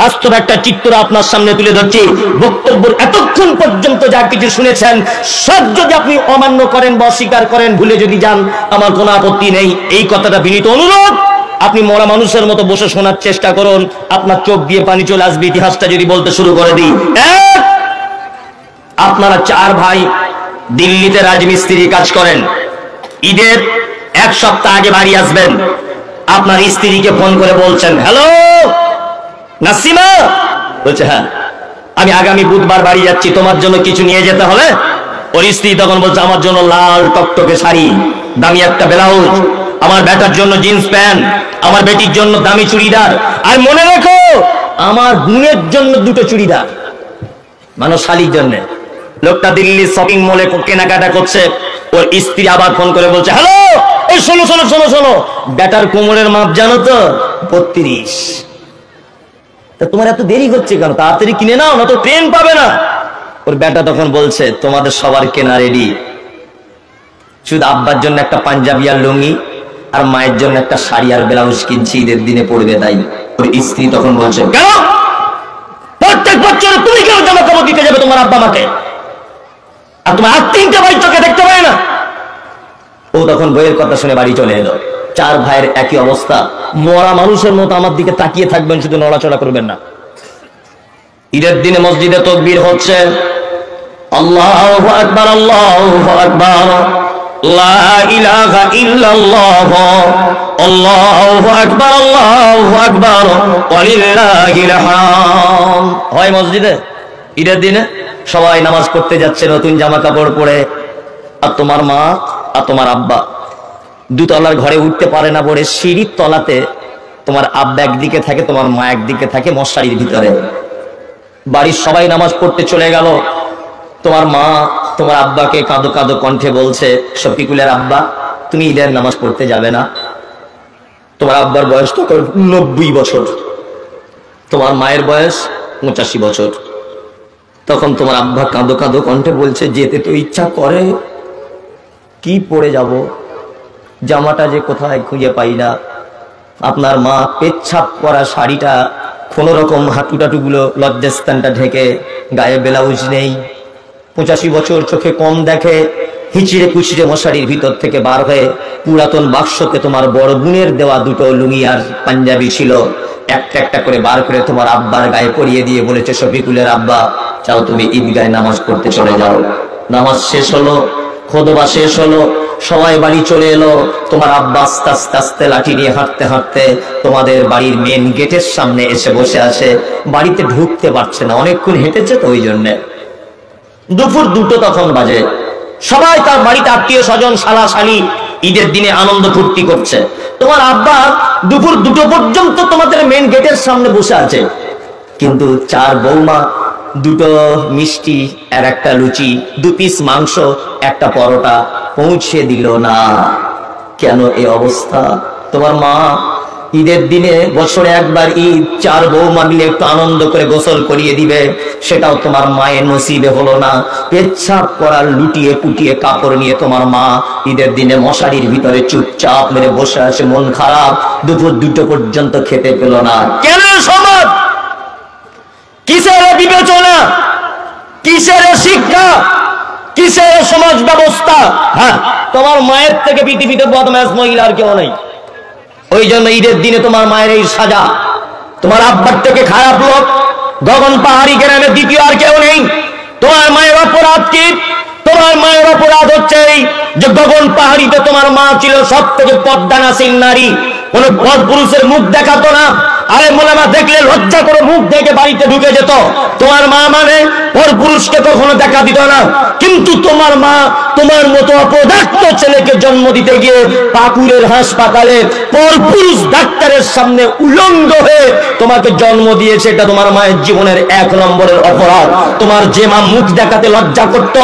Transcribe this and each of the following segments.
বাস্তব একটা চিত্র আপনার সামনে তুলে ধরছি। বক্তব্যের এতক্ষণ পর্যন্ত যা কিছু শুনেছেন সব যদি আপনি অমান্য করেন বা অস্বীকার করেন, ভুলে যদি যান, আমার কোনো আপত্তি নেই। এই কথাটা বিনীত অনুরোধ, আপনি মরা মানুষের মতো বসে শোনার চেষ্টা করুন, আপনার চোখ দিয়ে পানি চলে আসবে। ইতিহাসটা যদি বলতে শুরু করে দিই, আপনারা 4 ভাই দিল্লিতে রাজমিস্ত্রি কাজ করেন। ঈদের 1 সপ্তাহ আগে বাড়ি আসবেন। আপনার স্ত্রীকে ফোন করে বলছেন, হ্যালো নাসিমা। বলছে, হ্যাঁ আমি আগামী বুধবার বাড়ি যাচ্ছি, তোমার জন্য কিছু নিয়ে যেতে হবে। ওর স্ত্রী তখন বলছে, আমার জন্য লাল টকটকে শাড়ি, দামি একটা ব্লাউজ, আমার বেটার জন্য জিন্স প্যান্ট, আমার বেটির জন্য দামি চুড়িদার, আর মনে রেখো আমার বোনের জন্য 2টো চুড়িদার, মানে শালির জন্য। লোকটা দিল্লি শপিং মলে কেনাকাটা করছে। ওর স্ত্রী আবার ফোন করে বলছে, হ্যালো এই শোনো শোনো শোনো শোনো, বেটার কোমরের মাপ জানো তো 32। তা তোমার এত দেরি হচ্ছে কেন, তাড়াতাড়ি কিনে নাও, না তো ট্রেন পাবে না। ওর বেটা তখন বলছে, তোমাদের সবার কেনা রেডি, শুধু আব্বার জন্য একটা পাঞ্জাবি আর লুঙ্গি, আর মায়ের জন্য একটা শাড়ি আর ব্লাউজ কিনছি, ঈদের দিনে পড়বে তাই। ওর স্ত্রী তখন বলছে, কেন প্রত্যেক বছর তুমি কেন জামা কাপড় দিতে যাবে তোমার আব্বা মাকে, আর তোমার আর 3টে ভাই চোখে দেখতে পায় না? ও তখন বইয়ের কথা শুনে বাড়ি চলে এলো। 4 ভাইয়ের একই অবস্থা, মরা মানুষের মতো আমার দিকে তাকিয়ে থাকবেন, শুধু নড়াচড়া করবেন না। ঈদের দিনে মসজিদে তাকবীর হচ্ছে, আল্লাহু আকবার আল্লাহু আকবার, লা ইলাহা ইল্লাল্লাহ, আল্লাহু আকবার আল্লাহু আকবার, ওয়ালিল্লাহিল হামদ। হয় মসজিদে ঈদের দিনে সবাই নামাজ পড়তে যাচ্ছে নতুন জামা কাপড় পরে, আর তোমার মা আর তোমার আব্বা 2 তলার ঘরে উঠতে পারে না বলে সিঁড়ির তলাতে তোমার আব্বা একদিকে থাকে, তোমার মা একদিকে থাকে মশারির ভিতরে। বাড়ির সবাই নামাজ পড়তে চলে গেল। তোমার মা তোমার আব্বাকে কাঁদো কাঁদো কণ্ঠে বলছে, শফিকুলের আব্বা তুমি ঈদের নামাজ পড়তে যাবে না? তোমার আব্বার বয়স তখন 90 বছর, তোমার মায়ের বয়স 85 বছর। তখন তোমার আব্বা কাঁদো কাঁদো কণ্ঠে বলছে, যেতে তো ইচ্ছা করে, কি পরে যাব, জামাটা যে কোথায় খুঁজে পাই না। আপনার মা পেচ্ছাপ করা শাড়িটা কোন রকম হাঁটুটাটুগুলো লজ্জাস্থানটা ঢেকে, গায়ে ব্লাউজ নেই, 85 বছর, চোখে কম দেখে, হিচড়ে কুচড়ে মশারির ভিতর থেকে বার হয়ে পুরাতন বাক্সতে তোমার বড় বোনের দেওয়া 2টো লুঙ্গি আর পাঞ্জাবি ছিল, একটা একটা করে বার করে তোমার আব্বার গায়ে পরিয়ে দিয়ে বলেছে, শফিকুলের আব্বা চাও তুমি ঈদগাহে নামাজ পড়তে চলে যাও। নামাজ শেষ হলো, খুতবা শেষ হলো, সবাই বাড়ি চলে এলো। তোমার আব্বা আস্তে আস্তে আস্তে লাঠি নিয়ে হাঁটতে হাঁটতে তোমাদের বাড়ির মেন গেটের সামনে এসে বসে আছে। বাড়িতে ঢুকতে পারছে না, অনেকক্ষণ হেঁটেছে তো ওই জন্যে। দুপুর 2টো তখন বাজে। সবাই তার বাড়িতে আত্মীয় স্বজন শালা শালি ঈদের দিনে আনন্দ ফুর্তি করছে। তোমার আব্বা দুপুর 2টো পর্যন্ত তোমাদের মেন গেটের সামনে বসে আছে, কিন্তু 4 বৌমা 2টো মিষ্টি আর একটা লুচি, 2 পিস মাংস, একটা পরোটা পৌঁছে দিল না। কেন এই অবস্থা? তোমার মা ঈদের দিনে বছরে একবার ঈদ, 4 বৌমা মিলে একটু আনন্দ করে গোসল করিয়ে দিবে, সেটাও তোমার মায়ের নসিবে হলো না। পেচ্ছাপ করার লুটিয়ে পুটিয়ে কাপড় নিয়ে তোমার মা ঈদের দিনে মশারির ভিতরে চুপচাপ মেরে বসে আছে, মন খারাপ, দুপুর 2টো পর্যন্ত খেতে পেল না। কেন সমাজ? কিসের বিবেচনা, কিসের শিক্ষা, কিসের সমাজ ব্যবস্থা? হ্যাঁ, তোমার মায়ের থেকে পৃথিবীতে বদমাশ মহিলা আর কেউ নেই। ওই জন্য ঈদের দিনে তোমার মায়ের এই সাজা। তোমার আব্বার থেকে খারাপ লোক গগন পাহাড়ি গ্রামে দ্বিতীয় আর কেউ নেই। তোমার মায়ের অপরাধ কি? তোমার মায়ের অপরাধ হচ্ছে এই যে গগন পাহাড়িতে তোমার মা ছিল সব থেকে পর্দানাসীন নারী, কোন পর পুরুষের মুখ দেখাতো না। আরে মোলামা দেখলে লজ্জা করে মুখ দেখে বাড়িতে ঢুকে যেত। তোমার মা মানে পর পুরুষকে কখনো দেখা দিত না। কিন্তু তোমার মা তোমার মতো অপদার্থ ছেলেকে জন্ম দিতে গিয়ে পাকুড়ের হাসপাতালে পর পুরুষ ডাক্তারের সামনে উলঙ্গ হয়ে তোমাকে জন্ম দিয়েছে। এটা তোমার মায়ের জীবনের 1 নম্বরের অপরাধ। তোমার যে মা মুখ দেখাতে লজ্জা করত,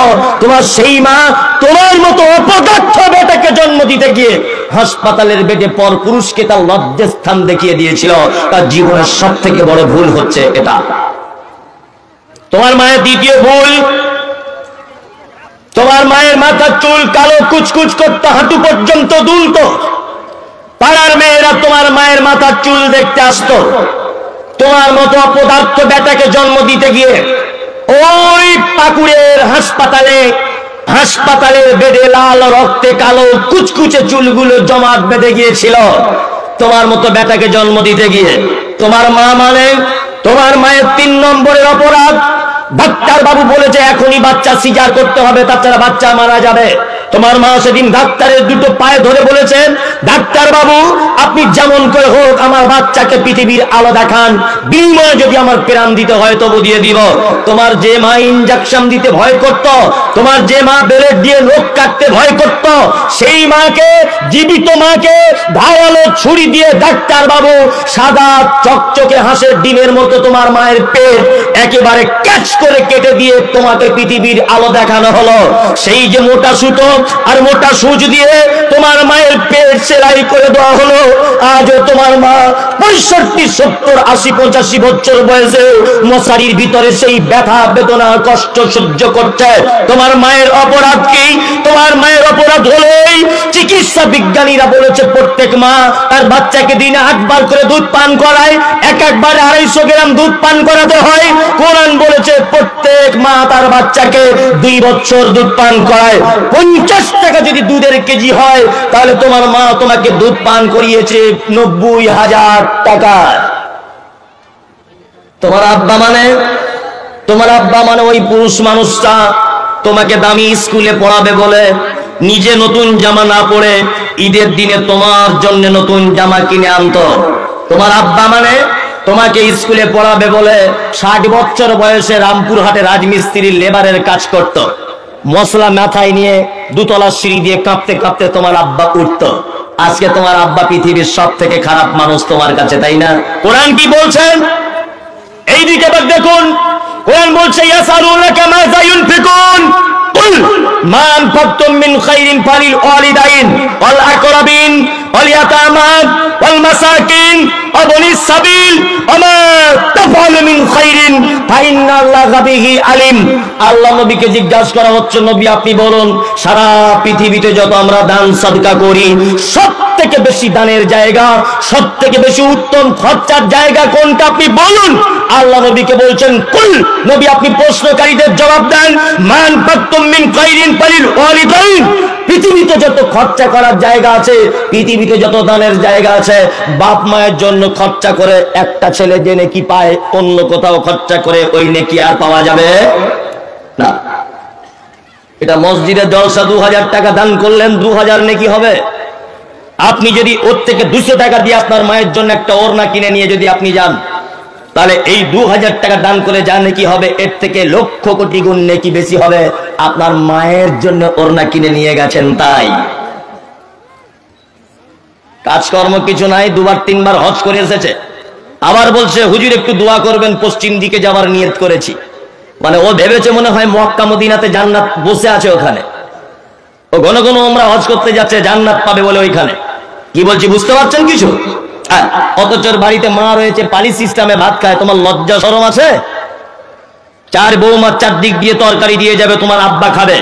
তোমার সেই মা তোমার মতো অপদার্থ বেটাকে জন্ম দিতে গিয়ে হাসপাতালের বেডে পর পুরুষকে তার লজ্জাস্থান দেখিয়ে দিয়েছিল। তার জীবনের সব থেকে বড় ভুল হচ্ছে এটা। তোমার মায়ের দ্বিতীয় ভুল, তোমার মায়ের মাথার চুল কালো কুচকুচ করতে হাঁটু পর্যন্ত দুলতো। পাড়ার মেয়েরা তোমার মায়ের মাথার চুল দেখতে আসতো। তোমার মতো অপদার্থ বেটাকে জন্ম দিতে গিয়ে ওই পাকুড়ের হাসপাতালের বেডে লাল রক্তে কালো কুচকুচে চুলগুলো জমাট বেঁধে গিয়েছিল তোমার মতো বেটাকে জন্ম দিতে গিয়ে। তোমার মা মানে তোমার মায়ের 3 নম্বরের অপরাধ। ডাক্তার বাবু বলেছে এখনই বাচ্চা সিজার করতে হবে, তাছাড়া বাচ্চা মারা যাবে। তোমার মা সেদিন ডাক্তারের দুটো পায়ে ধরে বলেছেন, ডাক্তার বাবু আপনি যেমন করে হোক আমার বাচ্চাকে পৃথিবীর আলো দেখান, বিনিময়ে যদি আমার প্রাণ দিতে হয় তবু দিয়ে দিব। তোমার যে মা ইনজেকশন দিতে ভয় করত, তোমার যে মা ব্লেড দিয়ে নখ কাটতে ভয় করত, সেই মাকে, জীবিত মাকে ধারালো ছুরি দিয়ে ডাক্তার বাবু সাদা চকচকে হাঁসের ডিমের মতো তোমার মায়ের পেট একেবারে ক্যাচ করে কেটে দিয়ে তোমাকে পৃথিবীর আলো দেখানো হলো। সেই যে মোটা সুতো আর মোটা সুচ দিয়ে তোমার মায়ের পেট সেলাই করে দেওয়া হলো। আজও তোমার মা 65, 70, 80, 85 বছর বয়সে মশারির ভিতরে সেই ব্যথা বেদনা কষ্ট সহ্য করছে। তোমার মায়ের অপরাধ কি? তোমার মায়ের অপরাধ হলেই চিকিৎসা বিজ্ঞানীরা বলেছে প্রত্যেক মা তার বাচ্চাকে দিনে 8 বার করে দুধ পান করায়, একবার 250 গ্রাম দুধ পান করাতে হয়। কোরআন বলেছে প্রত্যেক মা তার বাচ্চাকে 2 বছর দুধ পান করায়। 50 টাকা যদি দুধের কেজি হয় তাহলে তোমার মা তোমাকে দুধ পান করিয়েছে 90,000 টাকা। তোমার আব্বা মানে ওই পুরুষ মানুষটা তোমাকে দামি স্কুলে পড়াবে বলে নিজে নতুন জামা না পরে ঈদের দিনে তোমার জন্য নতুন জামা কিনে আনতো। তোমার আব্বা মানে তোমাকে স্কুলে পড়াবে বলে 60 বছর বয়সে রামপুরহাটে রাজমিস্ত্রির লেবারের কাজ করত। মশলা মাথায় নিয়ে 2 তলার সিঁড়ি দিয়ে কাঁপতে কাঁপতে তোমার আব্বা উঠতো। আজকে তোমার আব্বা পৃথিবীর সব থেকে খারাপ মানুষ তোমার কাছে, তাই না? কোরআন কি বলছেন এই দিকে দেখুন। কোরআন বলছে ইয়াসালুনাকা মাযা ইউনফিকুন কুল মা আনফাকতুম মিন খাইরিন ফালিল ওয়ালিদাইন ওয়াল আকরাবিন ওয়াল ইয়াতামা ওয়াল মাসাকিন ওয়া বনিস সাবিল ওয়া মা তাফআলু মিন খাইরিন ফাইন্নাল্লাহা বিহি আলিম। আল্লাহ নবীকে জিজ্ঞাসা করা হচ্ছে, নবী আপনি বলুন সারা পৃথিবীতে যত আমরা দান সাদকা করি সবথেকে বেশি দানের জায়গা, সবথেকে বেশি উত্তম খরচার জায়গা কোনটা আপনি বলুন। আল্লাহ নবীকে বলছেন কুল, নবী আপনি প্রশ্নকারীদের জবাব দেন মান ফাকতুম মিন খাইরিন ফালিল ওয়ালিদাইন। পৃথিবীতে যত খরচা করার জায়গা আছে, পৃথিবীতে যত দানের জায়গা আছে, বাপ মায়ের জন্য খরচা করে একটা ছেলে যে নেকি পায় অন্য কোথাও খরচা করে ওই নেকি আর পাওয়া যাবে না। এটা মসজিদের জলসা 2000 টাকা দান করলেন 2000 নেকি হবে। আপনি যদি ওর থেকে 200 টাকা দিয়ে আপনার মায়ের জন্য একটা ওড়না কিনে নিয়ে যদি আপনি যান তাহলে এই 2000 টাকা দান করে যা নেকি হবে এর থেকে লক্ষ কোটি গুণ নেকি বেশি হবে আপনার মায়ের জন্য ওড়না কিনে নিয়ে গেছেন। তাই কাজকর্ম কিছু নাই, 2বার 3বার হজ করে এসেছে, আবার বলছে হুজুর একটু দোয়া করবেন পশ্চিম দিকে যাওয়ার নিয়ত করেছি। মানে ও ভেবেছে মনে হয় মক্কা মদিনাতে জান্নাত বসে আছে ওখানে, ও ঘন ঘন আমরা হজ করতে যাচ্ছে জান্নাত পাবে বলে ওইখানে। কি বলছি বুঝতে পারছেন কিছু? অথচ বাড়িতে মা রয়েছে পালি সিস্টেমে ভাত খায়, তোমার লজ্জা শরম আছে? 4 বৌমা 4 দিক দিয়ে তরকারি দিয়ে যাবে, তোমার আব্বা খাবে।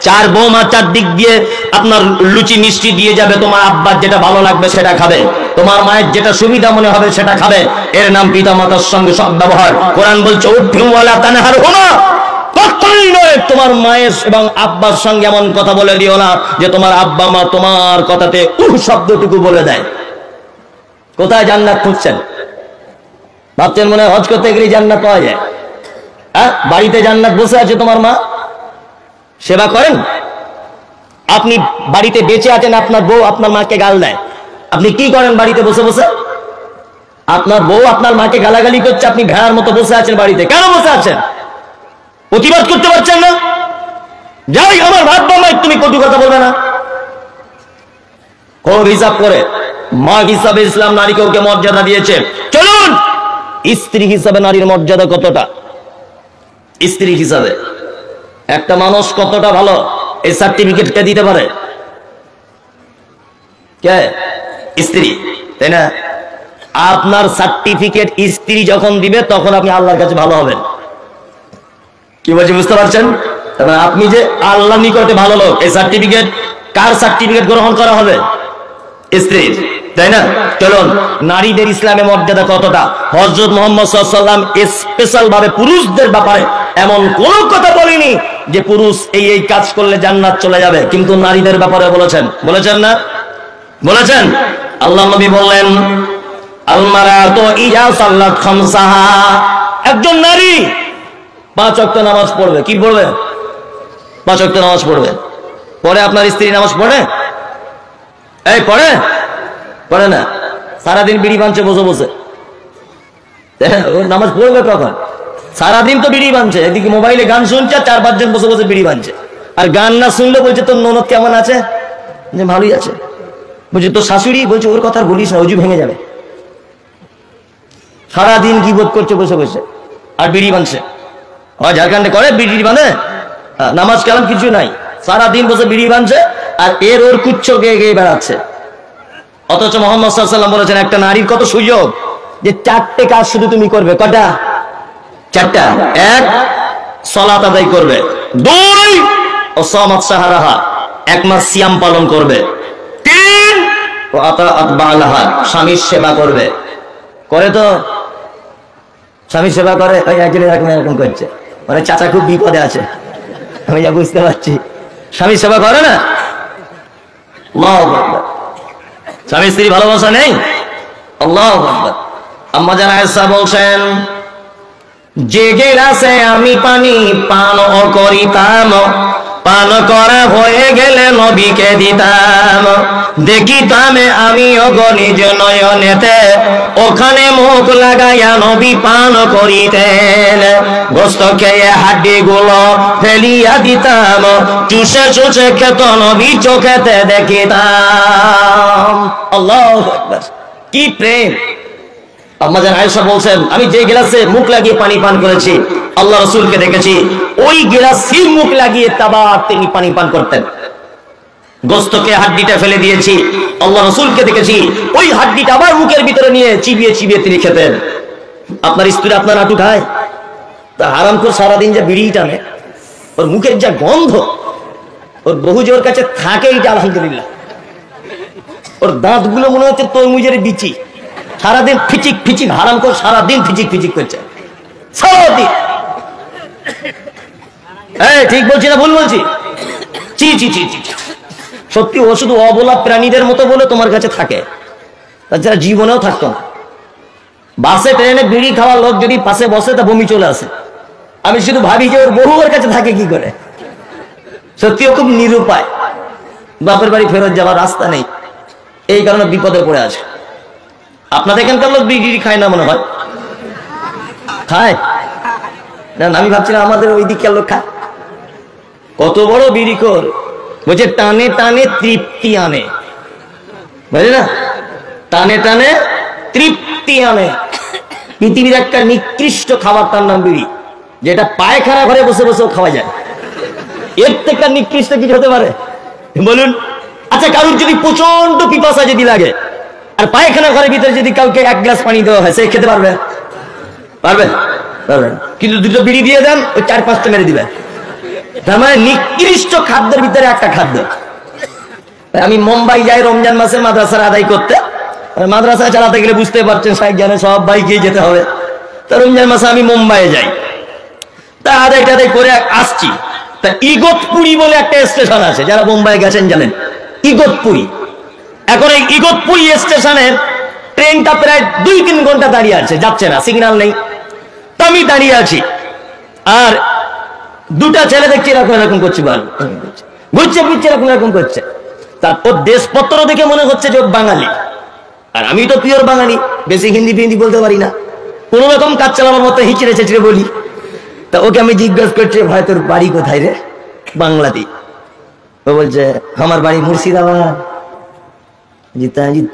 4 বৌমা 4 দিক দিয়ে আপনার লুচি মিষ্টি দিয়ে যাবে, তোমার আব্বার যেটা ভালো লাগবে সেটা খাবে, তোমার মায়ের যেটা সুবিধা মনে হবে সেটা খাবে। এর নাম পিতা মাতার সঙ্গে সৎ ব্যবহার। কোরআন বলছে উফিওয়ালা তানহারহুমা, কখনোই নয় তোমার মায়ের এবং আব্বার সঙ্গে এমন কথা বলে দিও না যে তোমার আব্বা মা তোমার কথাতে শব্দটুকু বলে দেয়। কোথায় জান্নাত খুঁজছেন? ভাবছেন মনে হয় হজ করতে গেলে জান্নাত পাওয়া যায়? বাড়িতে জান্নাত বসে আছে, তোমার মা সেবা করেন। আপনি বাড়িতে বেঁচে আছেন, আপনার বউ আপনার মাকে গাল দেয়, আপনি কি করেন বাড়িতে বসে বসে? আপনার বউ আপনার মাকে গালাগালি করছে, আপনি ভেড়ার মতো বসে আছেন বাড়িতে। কেন বসে আছেন? প্রতিবাদ করতে পারছেন না? যাই আমার ভাত বামাই তুমি কটু কথা বলবে না। খুব হিসাব করে মা হিসাবে ইসলাম নারীকে ওকে মর্যাদা দিয়েছে। চলুন স্ত্রী হিসাবে নারীর মর্যাদা কতটা, স্ত্রী হিসাবে একটা মানুষ কতটা ভালো এই সার্টিফিকেটটা দিতে পারে কে? স্ত্রী, তাই না? আপনার সার্টিফিকেট স্ত্রী যখন দিবে তখন আপনি আল্লাহর কাছে ভালো হবেন। কি বলছি বুঝতে পারছেন? আপনি যে আল্লাহ নিকটে ভালো লোক, এই সার্টিফিকেট কার সার্টিফিকেট গ্রহণ করা হবে? স্ত্রীর। তাই না? চলুন, নারীদের ইসলামে মর্যাদা কতটা। হযরত মুহাম্মদ সাল্লাল্লাহু আলাইহি ওয়াসাল্লাম স্পেশাল ভাবে পুরুষদের ব্যাপারে এমন কোন কথা বলেনি যে পুরুষ এই এই কাজ করলে জান্নাত চলে যাবে, কিন্তু নারীদের ব্যাপারে বলেছেন। বলেছেন না? বলেছেন। আল্লাহ নবী বললেন, আল মারাতু ইযা সাল্লাত খামসাহা, একজন নারী 5 ওয়াক্ত নামাজ পড়বে। কি পড়বে? 5 ওয়াক্ত নামাজ পড়বে। পরে আপনার স্ত্রী নামাজ পড়ে? এই পড়ে? পড়ে না। সারাদিন বিড়ি বাঁধছে বসে বসে, ও নামাজ পড়বে কখন? সারাদিন তো বিড়ি বাঁধছে, এদিকে মোবাইলে গান শুনছে, 4-5 জন বসে বসে বিড়ি বাঁধছে। আর গান না শুনলে বলছে তোর ননদ কেমন আছে, যে ভালোই আছে। বলছে তোর শাশুড়ি, বলছে ওর কথা বলিস না, অজু ভেঙে যাবে। সারাদিন কি বোধ করছে বসে বসে, আর বিড়ি বাঁধছে। ঝাড়খণ্ডে করে বিড়ি বাঁধে, নামাজ কালাম কিছু নাই, সারাদিন বসে বিড়ি বাঁধছে, আর এর ওর কুচ্ছ গেয়ে গেয়ে বেড়াচ্ছে। অথচ মুহাম্মদ সাল্লাল্লাহু আলাইহি ওয়াসাল্লাম বলেছেন একটা নারীর কত সুযোগ, যে 4টে কাজ শুধু তুমি করবে। কটা? 4টা। 1, সালাত আদায় করবে। 2, ওয়াসামাত শাহরাহা, 1 মাস সিয়াম পালন করবে। 3, ওয়াতাআত বালাহা, স্বামীর সেবা করবে। করে তো? স্বামীর সেবা করে? ওই একজন এরকম করছে, মানে চাচা খুব বিপদে আছে, আমি যা বুঝতে পারছি। স্বামীর সেবা করে না? আল্লাহু আকবার। স্বামী স্ত্রী ভালোবাসা নেই? আল্লাহু আকবার। আম্মা জান আয়েশা বলছেন, যে গিলাসে আমি পানি পান করিতাম, পান করা হয়ে গেলে নবীকে দিতাম। দেখিতাম আমি নিজ নয়নেতে, ওখানে মুখ লাগাইয়া নবী পান করিতেন। গোস্ত খেয়ে হাড্ডি গুলো ফেলিয়া দিতাম, চুষে চুষে খেত নবী চোখেতে দেখিতাম। আল্লাহু আকবার, কি প্রেম! আম্মা জান আয়েশা বলছেন, আমি যে গ্লাসে মুখ লাগিয়ে পানি পান করেছি, আল্লাহ রাসূলকে দেখেছি ওই গ্লাসে মুখ লাগিয়ে তাবার তিনি পানি পান করতেন। গোস্তকে হাড্ডিটা ফেলে দিয়েছি, আল্লাহ রাসূলকে দেখেছি ওই হাড্ডিটা আবার মুখের ভিতরে নিয়ে চিবিয়ে চিবিয়ে তিনি খেতেন। আপনার স্ত্রী আপনার আটু খায়, তা হারামখোর সারাদিন যা বিড়ি টানে, ওর মুখের যা গন্ধ, ওর বহু জোর কাছে থাকে, এটা আলহামদুলিল্লাহ। ওর দাঁতগুলো মনে হচ্ছে তরমুজের বিচি, সারাদিন ফিচিক ফিচিক, হারামখোর সারাদিন ফিচিক ফিচিক করছে সারাদিন। ঠিক বলছি না ভুল বলছি? চি চি চি চি, সত্যি ও শুধু অবলা প্রাণীদের মতো বলে তোমার কাছে থাকে, তাছাড়া জীবনেও থাকতো না। বাসে ট্রেনে বিড়ি খাওয়া লোক যদি পাশে বসে তা বমি চলে আসে। আমি শুধু ভাবি যে ওর বহু ওর কাছে থাকে কি করে। সত্যি ও খুব নিরুপায়, বাপের বাড়ি ফেরত যাওয়ার রাস্তা নেই, এই কারণে বিপদে পড়ে আছে। আপনাদের এখানকার লোক বিড়ি খায় না মনে হয়? খায় না? আমি ভাবছিলাম আমাদের ওই দিকের লোক খায়। কত বড় বিড়িখোর, বলছে টানে টানে তৃপ্তি আনে, বুঝলি না? টানে টানে তৃপ্তি আনে। পৃথিবীর একটা নিকৃষ্ট খাবার, তার নাম বিড়ি, যেটা পায়খানা ঘরে বসে বসেও খাওয়া যায়। এর থেকে নিকৃষ্ট কিছু হতে পারে বলুন? আচ্ছা, কারোর যদি প্রচন্ড পিপাসা যদি লাগে, আর পায়খানা ঘরের ভিতরে যদি কাউকে 1 গ্লাস পানি দেওয়া হয়, সে খেতে পারবে? পারবে? পারবে না। কিন্তু 2টো বিড়ি দিয়ে দেন, ওই 4-5টা মেরে দিবে। তার মানে নিকৃষ্ট খাদ্যের ভিতরে একটা খাদ্য। আমি মুম্বাই যাই রমজান মাসে মাদ্রাসার আদায় করতে। মাদ্রাসা চালাতে গেলে বুঝতে পারছেন সাহেব জানে সব বাইকে যেতে হবে। তা রমজান মাসে আমি মুম্বাইয়ে যাই, তা আদায় টাদায় করে আসছি। তা ইগতপুরি বলে একটা স্টেশন আছে, যারা মুম্বাই গেছেন জানেন ইগতপুরি। এখন এই ইগতপুরি স্টেশনের ট্রেনটা প্রায় 2-3 ঘন্টা দাঁড়িয়ে আছে, যাচ্ছে না, সিগন্যাল নেই। তা আমি দাঁড়িয়ে আছি, আর 2টা ছেলে দেখছি এরকম এরকম করছে, ঘুরছে ফিরছে এরকম এরকম করছে। তারপর দেশপত্র দেখে মনে হচ্ছে যে বাঙালি, আর আমি তো পিওর বাঙালি, বেশি হিন্দি ফিন্দি বলতে পারি না, কোন রকম কাজ চালানোর মতো হিচড়ে চেঁচড়ে বলি। তা ওকে আমি জিজ্ঞাসা করছি, ভাই তোর বাড়ি কোথায় রে? বাংলাদেশ। ও বলছে আমার বাড়ি মুর্শিদাবাদ।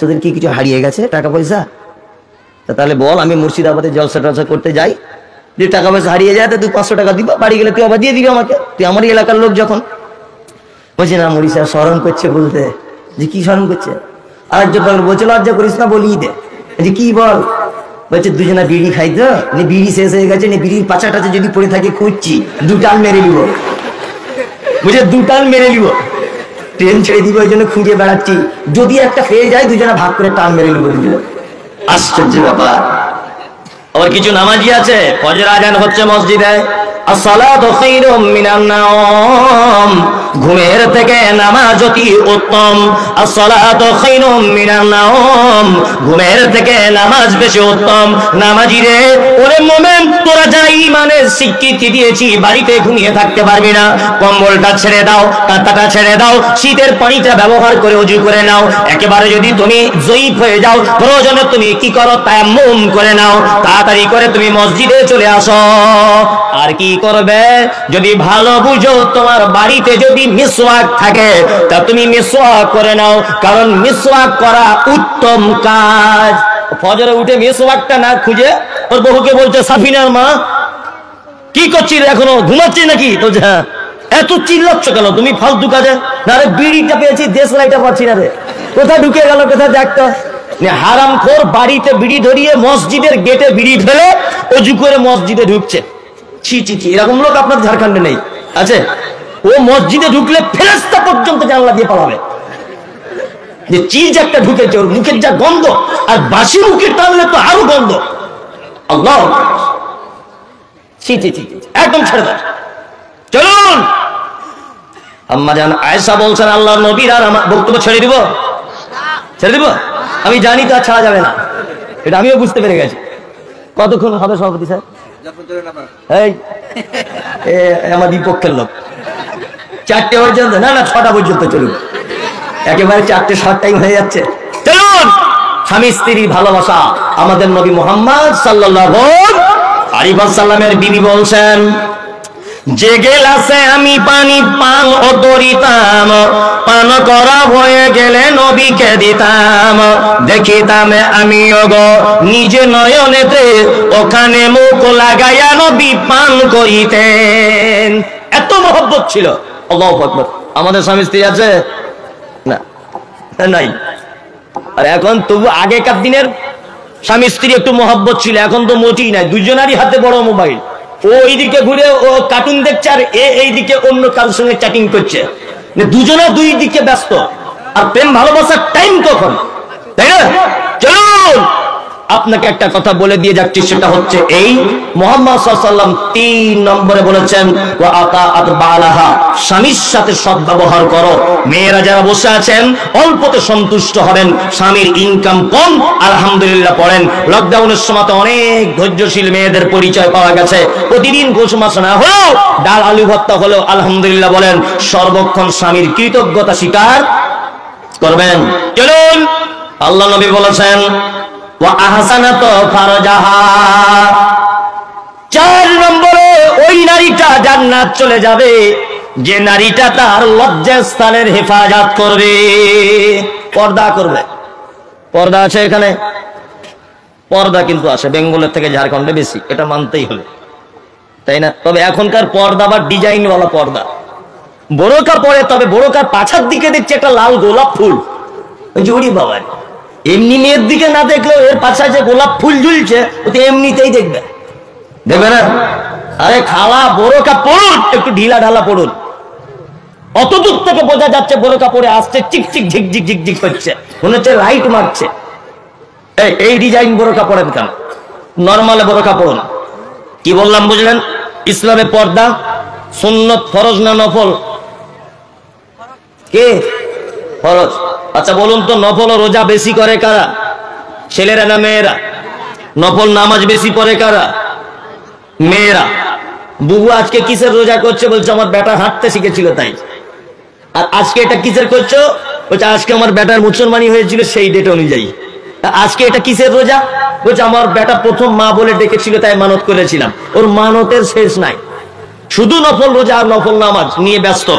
তোদের কি কিছু হারিয়ে গেছে টাকা পয়সা? তা তাহলে বল, আমি মুর্শিদাবাদে জলসা টলসা করতে যাই, যদি টাকা পয়সা হারিয়ে যায় তো তুই 500 টাকা দিবা, বাড়ি গেলে তুই আবার দিয়ে দিবি আমাকে, তুই আমারই এলাকার লোক যখন। বলছে না মরিশা স্মরণ করছে বলতে। যে কি স্মরণ করছে? আর বলছে লজ্জা করিস না, বলি দে। যে কি বল? বলছে দুজনা বিড়ি খাইতো, বিড়ি শেষ হয়ে গেছে, বিড়ির পাচা টাচা যদি পড়ে থাকে খুঁজছি, 2 টান মেরে নিব। বুঝে 2 টান মেরে নিব। ট্রেন ছেড়ে দিবে ওই জন্য খুঁজে বেড়াচ্ছি, যদি একটা পেয়ে যায় দুজনে ভাগ করে টান মেরে নেবো দুজনে। আশ্চর্য ব্যাপার। আর কিছু নামাজি আছে ফজর আজান হচ্ছে মসজিদে, আসসালাতু খায়রুম মিনান নাওম, ঘুমের থেকে নামাজ অতি উত্তম। আসসালাতু খায়রুম মিনান নাওম, ঘুমের থেকে নামাজ বেশি উত্তম। নামাজি রে, ওরে মুমিন, তোরা যা ঈমানের স্বীকৃতি দিয়েছি বাড়িতে ঘুমিয়ে থাকতে পারবি না, কম্বলটা ছেড়ে দাও, কাঁথাটা ছেড়ে দাও, শীতের পানিটা ব্যবহার করে ওযু করে নাও। একেবারে যদি তুমি জয়ীফ হয়ে যাও, প্রয়োজনে তুমি কি করো, তায়াম্মুম করে নাও, তাড়াতাড়ি করে তুমি মসজিদে চলে আসো। আর কি করবে, যদি ভালো বুঝো তোমার বাড়িতে যদি মিসওয়াক থাকে তা তুমি মিসওয়াক করে নাও, কারণ মিসওয়াক করা উত্তম কাজ। ফজরে উঠে মিসওয়াকটা না খুঁজে ওর বহুকে বলছে, সাফিনার মা কি করছিস, এখনো ঘুমাচ্ছিস নাকি? তো এত চিল্লাচ্ছ কেন তুমি ফালতু কাজে? না রে, বিড়িটা পেয়েছি, দেশলাইটা পাচ্ছি না রে, কোথায় ঢুকে গেল, কোথায় দেখতো। হারামখোর বাড়িতে বিড়ি ধরিয়ে মসজিদের গেটে বিড়ি ফেলে ওযু করে মসজিদে ঢুকছে। ছি ছি ছি, এরকম লোক আপনার ঝাড়খণ্ডে নেই? আছে? ও মসজিদে ঢুকলে ফেরেশতা পর্যন্ত জানলা দিয়ে পালাবে, যে চিজ একটা ঢুকেছে, ওর মুখের যা গন্ধ, আর বাসি মুখে টানলে তো আরো গন্ধ। আল্লাহ, ছি ছি ছি, একদম ছেড়ে দাও, চলুন। আম্মা জান আয়েশা বলছেন, আল্লাহর নবীর আর আমার বক্তব্য ছেড়ে দিব? ছেড়ে দিব? আমি জানি তো আর ছাড়া যাবে না, এটা আমিও বুঝতে পেরে গেছি। কতক্ষণ হবে সভাপতি স্যার? এই আমার বিপক্ষের লোক, 4টে পর্যন্ত? না না, 6টা পর্যন্ত চলুন, একেবারে 4টে শর্ট টাইম হয়ে যাচ্ছে। চলুন, স্বামী স্ত্রী ভালোবাসা। আমাদের নবী মুহাম্মদ সাল্লাল্লাহু আলাইহি ওয়াসাল্লামের বিবি বলছেন, যে গেলাসে আমি পানি পান ও করিতাম, পান করা হয়ে গেলে নবীকে দিতাম, দেখিতাম আমি ওগো নিজে নয়নেতে, ওখানে মুখ লাগাইয়া নবী পান করিতেন। এত মহব্বত ছিল। আল্লাহু আকবার। আমাদের স্বামী স্ত্রী আছে না? নাই। আর এখন তবু আগেকার দিনের স্বামী স্ত্রী একটু মহব্বত ছিল, এখন তো মোটেই নাই। দুজনারই হাতে বড় মোবাইল, ও এইদিকে ঘুরে ও কার্টুন দেখছে, আর এইদিকে অন্য কারোর সঙ্গে চ্যাটিং করছে, দুজনে দুই দিকে ব্যস্ত। আর প্রেম ভালোবাসার টাইম কখন, তাই না? চলুন, আপনাকে একটা কথা বলে দিয়ে যাচ্ছি, সেটা হচ্ছে এই, মুহাম্মদ সাল্লাল্লাহু আলাইহি ওয়াসাল্লাম 3 নম্বরে বলেছেন, ওয়া আতাআত বালাহা, স্বামীর সাথে সদ্ব্যবহার করো। মেয়েরা যারা বসে আছেন অল্পতে সন্তুষ্ট হবেন, স্বামীর ইনকাম কম আলহামদুলিল্লাহ পড়েন। লকডাউনের সময় তো অনেক ধৈর্যশীল মেয়েদের পরিচয় পাওয়া গেছে, প্রতিদিন গোশ মাছ না হলেও ডাল আলু ভর্তা হলেও আলহামদুলিল্লাহ বলেন, সর্বক্ষণ স্বামীর কৃতজ্ঞতা স্বীকার করবেন। চলুন, আল্লাহ নবী বলেছেন, ওয়া আহসানাত ফারজাহা, 4 নম্বরে ওই নারীটা জান্নাত চলে যাবে যে নারীটা তার লজ্জাস্থানের হেফাজত করবে, পর্দা করবে। পর্দা আছে এখানে? পর্দা কিন্তু আছে বেঙ্গলের থেকে ঝাড়খণ্ডে বেশি, এটা মানতেই হবে, তাই না? তবে এখনকার পর্দা বা ডিজাইনওয়ালা পর্দা। বোরকা পরে, তবে বোরকার পাছার দিকে দেখছে একটা লাল গোলাপ ফুল, জুড়ি বাবা। এমনি মেয়ের দিকে না দেখলেও এর পাছায় যে গোলাপ ফুল ঝুলছে ওতে এমনিতেই দেখবে, দেখবে না? আরে খালা, বোরকা পড়ুন, একটু ঢিলা ঢালা পড়ুন, অত দূর থেকে বোঝা যাচ্ছে বোরকা পরে আসছে, চিকচিক ঝিকঝিক ঝিকঝিক হচ্ছে, মনে হচ্ছে লাইট মারছে। এই ডিজাইন বোরকা পড়েন কেন? নরমালে বোরকা পড়ুন। কি বললাম বুঝলেন? ইসলামে পর্দা সুন্নত, ফরজ না নফল? কে ফরজ? আচ্ছা বলুন তো, নফল ও রোজা বেশি করে কারা, ছেলেরা না মেয়েরা? নফল নামাজ বেশি পড়ে কারা? মেয়েরা। বুবু আজকে কিসের রোজা করছে? বলছে আমার বেটা হাঁটতে শিখেছিল তাই। আর আজকে এটা কিসের করছো? বলছে আজকে আমার বেটার মুসলমানি হয়েছিল সেই ডেট অনুযায়ী। আজকে এটা কিসের রোজা? বলছে আমার বেটা প্রথম মা বলে ডেকেছিল তাই মানত করেছিলাম। ওর মানতের শেষ নাই, শুধু নফল রোজা আর নফল নামাজ নিয়ে ব্যস্ত।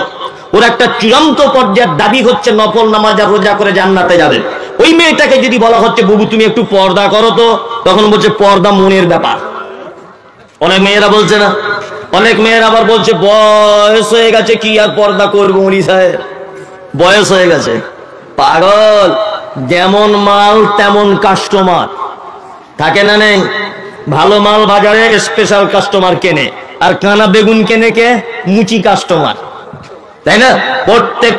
ওর একটা চূড়ান্ত পর্যায়ের দাবি হচ্ছে নফল নামাজ আর রোজা করে জান্নাতে যাবে। ওই মেয়েটাকে যদি বলা হচ্ছে বুবু তুমি একটু পর্দা করো তো, তখন বলছে পর্দা মনের ব্যাপার। অনেক মেয়েরা বলছে না, অনেক মেয়েরা আবার বলছে বয়স হয়ে গেছে কি আর পর্দা করবো, উনি সাহেব বয়স হয়ে গেছে। পাগল, যেমন মাল তেমন কাস্টমার থাকে না? নেই? ভালো মাল বাজারে স্পেশাল কাস্টমার কেনে, আর কানা বেগুন কেনে কে? মুচি কাস্টমার, তাই না? প্রত্যেক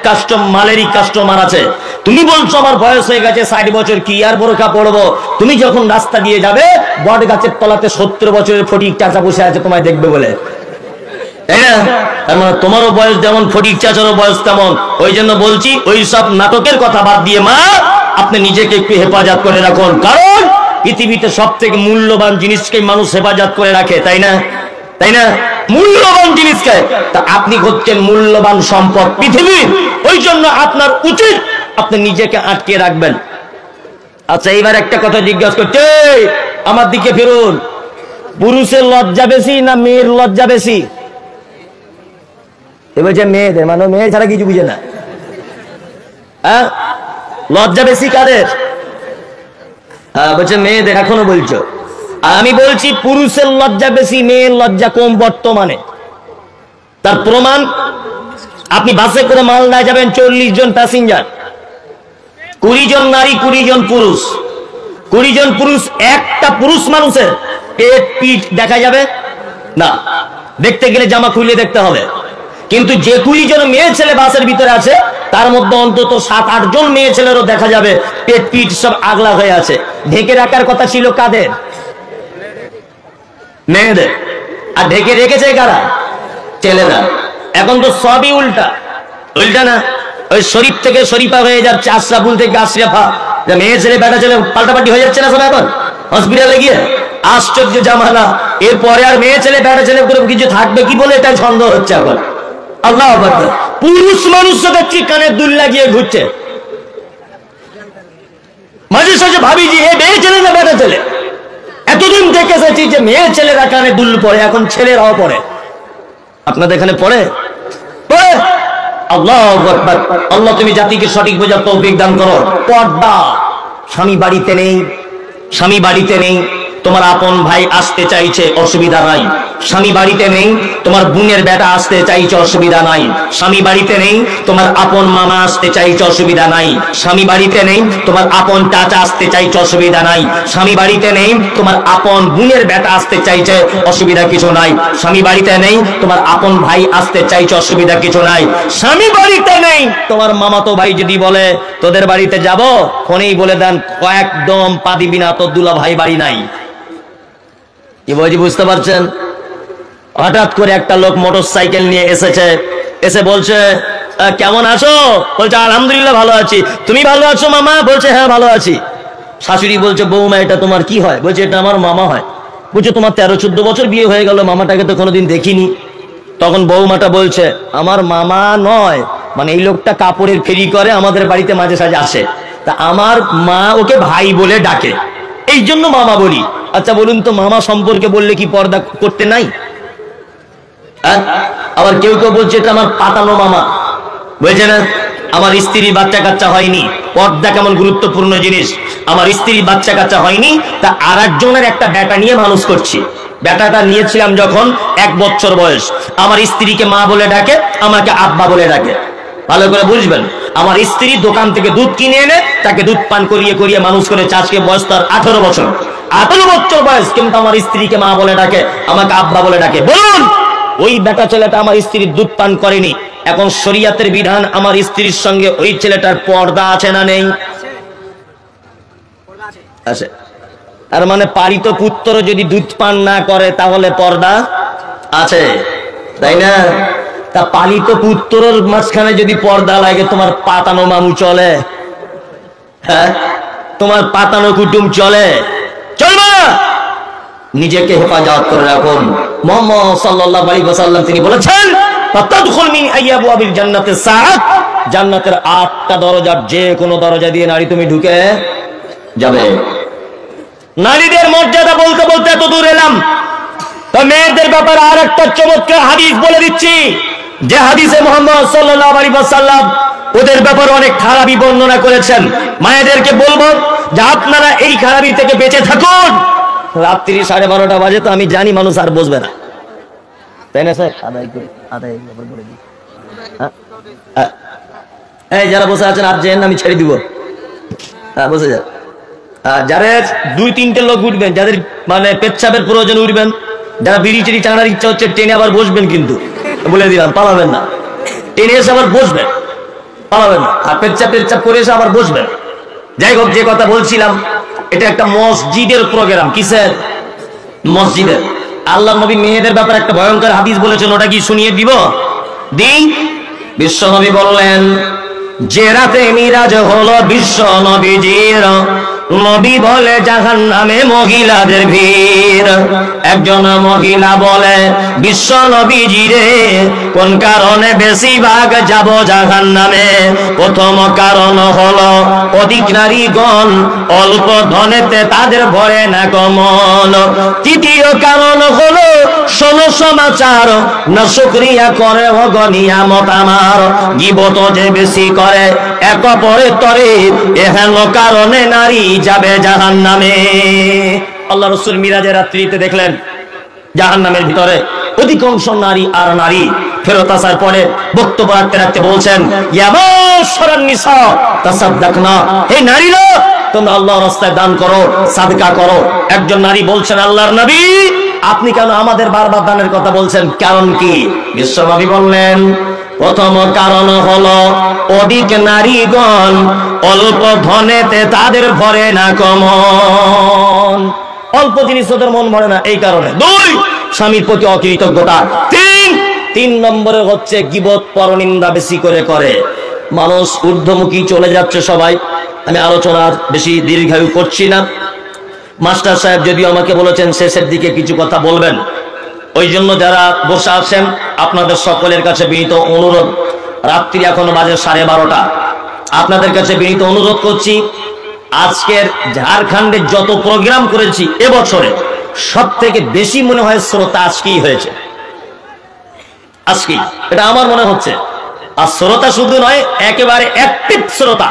মালেরই কাস্টমার আছে। তুমি বলছো আমার বয়স হয়ে গেছে 60 বছর, কি আর বোরকা পড়বো? তুমি যখন রাস্তা দিয়ে যাবে, বট গাছের তলাতে 70 বছরের ফটিক চাচা বসে আছে তোমায় দেখবে বলে, তাই না? তার মানে তোমারও বয়স যেমন, ফটিক চাচারও বয়স তেমন। ওই জন্য বলছি, ওই সব নাটকের কথা বাদ দিয়ে মা, আপনি নিজেকে একটু হেফাজত করে রাখুন। কারণ পৃথিবীতে সব থেকে মূল্যবান জিনিসকে মানুষ হেফাজত করে রাখে, তাই না? তাই না? মূল্যবান জিনিসকে। তা আপনি হচ্ছেন মূল্যবান সম্পদ পৃথিবীর। ওই জন্য আপনার উচিত আপনি নিজেকে আটকে রাখবেন। আচ্ছা, এইবার একটা কথা জিজ্ঞাসা করছে, আমার দিকে ফিরুন। পুরুষের লজ্জা বেশি না মেয়ের লজ্জা বেশি? এবার যে মেয়েদের, মানে মেয়ে ছাড়া কিছু বুঝে না। হ্যাঁ, লজ্জা বেশি কাদের? হ্যাঁ বলছে মেয়েদের। এখনো বলছো? আমি বলছি পুরুষের লজ্জা বেশি, মেয়ের লজ্জা কম বর্তমানে। তার প্রমাণ, আপনি বাসে করে মালদায় যাবেন, 40 জন প্যাসেঞ্জার, 20 জন নারী, 20 জন পুরুষ। 20 জন পুরুষ, একটা পুরুষ মানুষের পেট পিঠ দেখা যাবে না। দেখতে গেলে জামা খুলে দেখতে হবে। কিন্তু যে 20 জন মেয়ে ছেলে বাসের ভিতরে আছে, তার মধ্যে অন্তত 7-8 জন মেয়ে ছেলেরও দেখা যাবে পেট পিঠ সব আগলা হয়ে আছে। ঢেকে রাখার কথা ছিল কাদের? মেয়েদের। আর ঢেকে রেখেছে কারা? ছেলেরা। এখন তো সবই উল্টা। উল্টা না, ওই শরীফ থেকে শরীফা হয়ে যাচ্ছে, আশরাফুল থেকে আশরাফা। মেয়ে ছেলে বেটা ছেলে পাল্টাপাল্টি হয়ে যাচ্ছে না সব এখন হসপিটালে গিয়ে। আশ্চর্য জামানা। এরপরে আর মেয়ে ছেলে বেটা ছেলে করে কিছু থাকবে কি বলে এটা সন্দেহ হচ্ছে এখন। আল্লাহ আকবার। পুরুষ মানুষ দেখছি কানে দুল লাগিয়ে ঘুরছে। মাঝে সাঝে ভাবি যে এ মেয়ে ছেলে না বেটা ছেলে। এতদিন দেখে এসেছি যে মেয়ে ছেলেরা কানে দুল পড়ে, এখন ছেলেরাও পড়ে। আপনাদের এখানে পড়ে? পড়ে। আল্লাহু আকবার। আল্লাহ তুমি জাতিকে সঠিক বোঝার তৌফিক দান করো। পর্দা। স্বামী বাড়িতে নেই, স্বামী বাড়িতে নেই, তোমার আপন ভাই আসতে চাইছে, অসুবিধা নাই। স্বামী বাড়িতে নেই, তোমার বোনের বেটা আসতে চাইছে, অসুবিধা নাই। স্বামী বাড়িতে নেই, তোমার আপন মামা আসতে চাইছে, অসুবিধা নাই। স্বামী বাড়িতে নেই, তোমার আপন চাচা আসতে চাইছে, অসুবিধা নাই। স্বামী বাড়িতে নেই, তোমার আপন বোনের বেটা আসতে চাইছে, অসুবিধা কিছু নাই। স্বামী বাড়িতে নেই, তোমার আপন ভাই আসতে চাইছে, অসুবিধা কিছু নাই। স্বামী বাড়িতে নেই, তোমার মামাতো ভাই যদি বলে তোদের বাড়িতে যাব, ফোনেই বলে দেন একদম পা দিবি না, তোর দুলা ভাই বাড়ি নাই। কি বলছি বুঝতে পারছেন? হঠাৎ করে একটা লোক মোটর সাইকেল নিয়ে এসেছে, এসে বলছে কেমন আছো? বলছে আলহামদুলিল্লাহ ভালো আছি। তুমি ভালো আছো মামা? বলছে হ্যাঁ ভালো আছি। শাশুড়ি বলছে বৌমা এটা তোমার কি হয়? বলছে এটা আমার মামা হয়। বলছে তোমার 13-14 বছর বিয়ে হয়ে গেল, মামাটাকে তো কোনোদিন দেখিনি। তখন বৌমাটা বলছে আমার মামা নয়, মানে এই লোকটা কাপড়ের ফেরি করে, আমাদের বাড়িতে মাঝে সাঝে আসে, তা আমার মা ওকে ভাই বলে ডাকে, এই জন্য মামা বলি। আচ্ছা বলুন তো, মামা সম্পর্কে বললে কি পর্দা করতে নাই? আবার কেউ কেউ বলছে এটা আমার পাতানো মামা। বলছে না আমার স্ত্রীর বাচ্চা কাচ্চা হয়নি। পর্দা কেমন গুরুত্বপূর্ণ জিনিস। আমার স্ত্রীর বাচ্চা কাচ্চা হয়নি, তা আরেকজনের একটা বেটা নিয়ে মানুষ করছি। বেটাটা নিয়েছিলাম যখন 1 বছর বয়স, আমার স্ত্রীকে মা বলে ডাকে, আমাকে আব্বা বলে ডাকে। ভালো করে বুঝবেন, আমার স্ত্রী দোকান থেকে দুধ কিনে এনে তাকে দুধ পান করিয়ে করিয়ে মানুষ করে, আজকে বয়স তার 18 বছর। 18 বছর বয়স, কিন্তু আমার স্ত্রীকে মা বলে ডাকে, আমাকে আব্বা বলে ডাকে। বলুন ওই বেটা ছেলেটা আমার স্ত্রীর দুধ পান করেনি, এখন শরীয়তের বিধান আমার স্ত্রীর সঙ্গে ওই ছেলেটার পর্দা আছে না নেই? আছে। আর মানে পালিত পুত্র যদি দুধ পান না করে তাহলে পর্দা আছে, তাই না? তা পালিত পুত্রর মাঝখানে যদি পর্দা লাগে, তোমার পাতানো মামু চলে? হ্যাঁ, তোমার পাতানো কুটুম চলে? চলবে না। নিজেকে হেফাজত করে রাখুন। মুহাম্মদ সাল্লাল্লাহু আলাইহি ওয়াসাল্লাম তিনি বলেছেন ফাতাদখুল মিন আইয়াবিল জান্নাতিস সাআত, জান্নাতের 8টা দরজার যে কোনো দরজা দিয়ে নারী তুমি ঢুকে যাবে। নারীদের মর্যাদা বলতে বলতে এত দূর এলাম, তো মেয়েদের ব্যাপারে আরেকটা চমৎকার হাদিস বলে দিচ্ছি, যে হাদিসে মুহাম্মদ সাল্লাল্লাহু আলাইহি ওয়াসাল্লাম ওদের ব্যাপারে অনেক খারাপি বর্ণনা করেছেন। মায়েদেরকে বলবো যে আপনারা এই খারাপি থেকে বেঁচে থাকুন। রাত্রি 12:30 বাজে, তো আমি জানি মানুষ আর বসবে না, তাই না স্যার? এই যারা বসে আছেন আর যেন আমি ছেড়ে দিব, বসে যান। যারা 2-3টে লোক উঠবেন, যাদের মানে পেচ্ছাপের প্রয়োজন উঠবেন, যারা বিড়ি চিড়ি টানার ইচ্ছা হচ্ছে ট্রেনে আবার বসবেন, কিন্তু বলে দিলাম পালাবেন না। টেনে এসে আবার বসবেন, পালাবেন না, আর পেচ্ছাপ করে এসে আবার বসবেন। যাই হোক, যে কথা বলছিলাম, এটা একটা মসজিদের প্রোগ্রাম। কিসের? মসজিদের। আল্লাহ নবী মেয়েদের ব্যাপারে একটা ভয়ঙ্কর হাদিস বলেছেন, ওটা কি শুনিয়ে দিব? দিন। বিশ্ব নবী বললেন, যে রাতে মিরাজ হলো বিশ্ব নবীজির, নবী বলে জাহান্নামে মহিলাদের ভিড়। একজন মহিলা বলে, বিশ্ব নবীজি রে, কোন কারণে বেশিরভাগ যাব জাহান্নামে? প্রথম কারণ হলো অধিক নারীগণ, অল্প ধনেতে তাদের ভরে না কমন। তৃতীয় কারণ হলো ষোলো সমাচার না শুকরিয়া করে নিয়ামত আমার। গীবত যে বেশি করে এক অপরের তরে, এহেন কারণে নারী যাবে জাহান্নামে। আল্লাহ রাসূল মিরাজের রাত্রিতে দেখলেন জাহান্নামের ভিতরে অধিকাংশ নারী আর নারী। ফেরত আসার পরে বক্তব্য রাখতে রাখতে বলছেন, ইয়া মাশারান নিসা তাসাদদাকনা, হে নারীরা, তোমরা আল্লাহর রাস্তায় দান করো, সাদকা করো। একজন নারী বলছেন, আল্লাহর নবী, আপনি কেন আমাদের বারবার দানের কথা বলছেন? কারণ কি? বিশ্বনবী বললেন, প্রথম কারণ হলো অধিক নারীগণ, অল্প ধনেতে তাদের ভরে না কমন। অল্প জিনিস ওদের মন ভরে না, এই কারণে। দুই, স্বামীর প্রতি অকৃতজ্ঞতা। তিন নম্বরে হচ্ছে গীবত, পরনিন্দা বেশি করে। মানুষ ঊর্ধ্বমুখী চলে যাচ্ছে সবাই। আমি আলোচনার বেশি দীর্ঘায়ু করছি না। মাস্টার সাহেব যদিও আমাকে বলেছেন শেষের দিকে কিছু কথা বলবেন, ওই জন্য যারা বসে আছেন আপনাদের সকলের কাছে বিনীত অনুরোধ, রাত্রি এখনো বাজে 12:30, আপনাদের কাছে বিনীত অনুরোধ করছি, আজকের ঝাড়খণ্ডে যত প্রোগ্রাম করেছি এবছরে সব থেকে বেশি মনে হয় শ্রোতা আজকেই হয়েছে। আজকেই, এটা আমার মনে হচ্ছে। আর শ্রোতা শুধু নয়, একেবারে অ্যাক্টিভ শ্রোতা।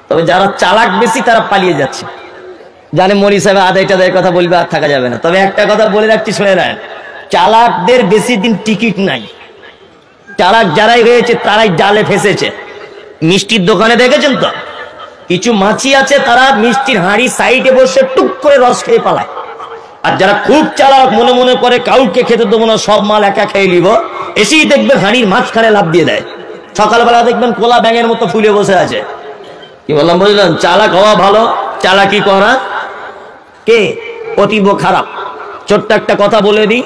তবে যারা চালাক বেশি তারা পালিয়ে যাচ্ছে, জানে মৌলী সাহেব আদায়টা দেয় কথা বলবে, আর থাকা যাবে না। তবে একটা কথা বলে রাখছি, শুনে নেন, চালাকদের বেশি দিন টিকিট নাই। চালাক যারাই হয়েছে তারাই জালে ফেসেছে। মিষ্টির দোকানে দেখেছেন তো, কিছু মাছি আছে, তারা মিষ্টির হাঁড়ি সাইডে বসে টুক করে রস খেয়ে পালায়। আর যারা খুব চালাক, মনে মনে করে কাউকে খেতে দেবো না, সব মাল একা খেয়ে নিব, এসেই দেখবেন হাঁড়ির মাঝখানে লাফ দিয়ে দেয়। সকালবেলা দেখবেন কোলা ব্যাঙের মতো ফুলে বসে আছে। কি বললাম বুঝলেন? চালাক হওয়া ভালো, চালাকি করা কে অতীব খারাপ। ছোট্ট একটা কথা বলে দিই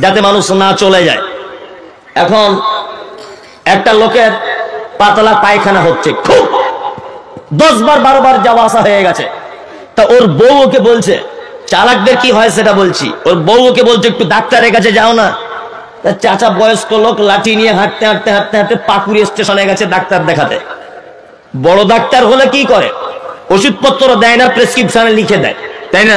যাতে মানুষ না চলে যায়। এখন একটা লোকের পাতলা পায়খানা হচ্ছে, খুব 10 বার 12 বার যাওয়া আসা হয়ে গেছে। তা ওর বউ ওকে বলছে, চালাকদের কি হয় সেটা বলছি, ওর বউ ওকে বলছে একটু ডাক্তারের কাছে যাও না। চাচা বয়স্ক লোক লাঠি নিয়ে হাঁটতে হাঁটতে হাঁটতে হাঁটতে পাকুড়ি স্টেশনে গেছে ডাক্তার দেখাতে। বড় ডাক্তার হলে কি করে, ওষুধপত্র দেয় না, প্রেসক্রিপশনে লিখে দেয়, তাই না?